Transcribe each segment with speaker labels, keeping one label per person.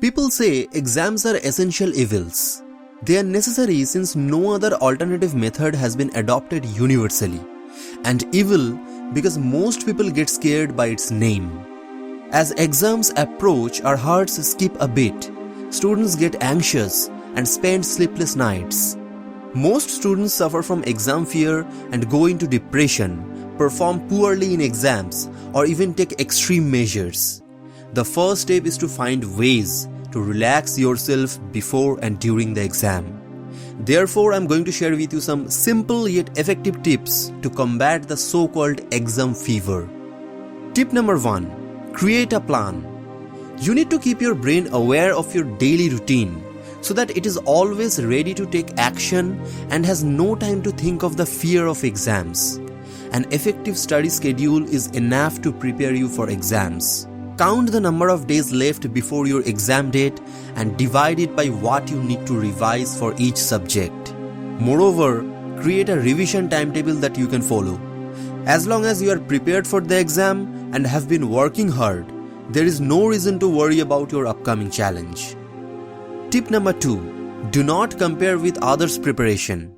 Speaker 1: People say exams are essential evils. They are necessary since no other alternative method has been adopted universally, and evil because most people get scared by its name. As exams approach, our hearts skip a beat. Students get anxious and spend sleepless nights. Most students suffer from exam fear and go into depression, perform poorly in exams, or even take extreme measures. The first step is to find ways to relax yourself before and during the exam. Therefore, I'm going to share with you some simple yet effective tips to combat the so-called exam fever. Tip number 1. Create a plan. You need to keep your brain aware of your daily routine so that it is always ready to take action and has no time to think of the fear of exams. An effective study schedule is enough to prepare you for exams. Count the number of days left before your exam date and divide it by what you need to revise for each subject. Moreover, create a revision timetable that you can follow. As long as you are prepared for the exam and have been working hard, there is no reason to worry about your upcoming challenge. Tip number 2. Do not compare with others' preparation.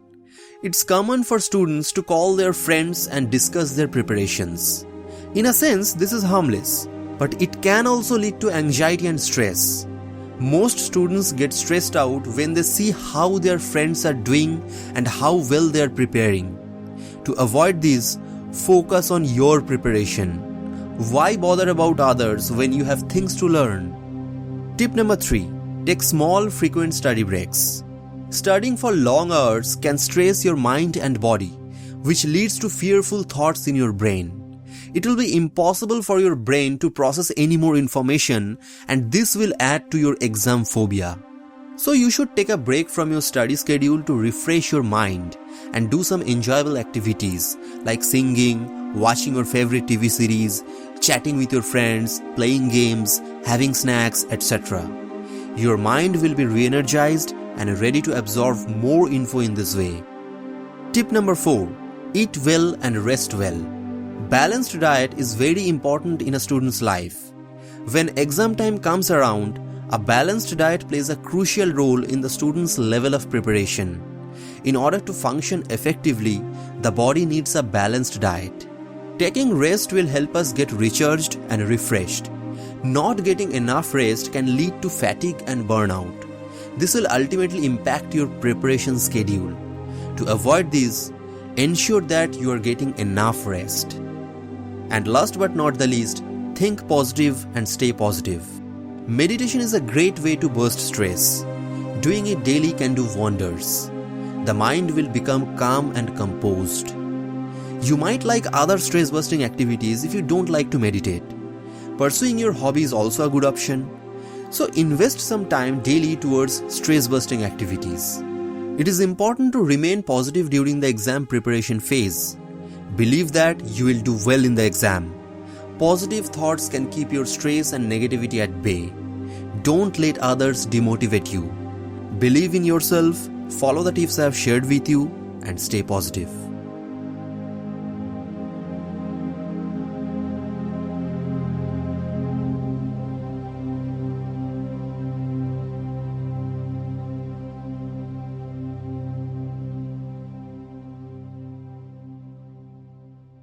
Speaker 1: It's common for students to call their friends and discuss their preparations. In a sense, this is harmless, but it can also lead to anxiety and stress. Most students get stressed out when they see how their friends are doing and how well they are preparing. To avoid this, focus on your preparation. Why bother about others when you have things to learn? Tip number 3. Take small, frequent study breaks. Studying for long hours can stress your mind and body, which leads to fearful thoughts in your brain. It will be impossible for your brain to process any more information, and this will add to your exam phobia. So you should take a break from your study schedule to refresh your mind and do some enjoyable activities like singing, watching your favorite TV series, chatting with your friends, playing games, having snacks, etc. Your mind will be re-energized and ready to absorb more info in this way. Tip number 4. Eat well and rest well. Balanced diet is very important in a student's life. When exam time comes around, a balanced diet plays a crucial role in the student's level of preparation. In order to function effectively, the body needs a balanced diet. Taking rest will help us get recharged and refreshed. Not getting enough rest can lead to fatigue and burnout. This will ultimately impact your preparation schedule. To avoid this, ensure that you are getting enough rest. And last but not the least, think positive and stay positive. Meditation is a great way to burst stress. Doing it daily can do wonders. The mind will become calm and composed. You might like other stress-busting activities if you don't like to meditate. Pursuing your hobby is also a good option. So invest some time daily towards stress-busting activities. It is important to remain positive during the exam preparation phase. Believe that you will do well in the exam. Positive thoughts can keep your stress and negativity at bay. Don't let others demotivate you. Believe in yourself, follow the tips I have shared with you, and stay positive.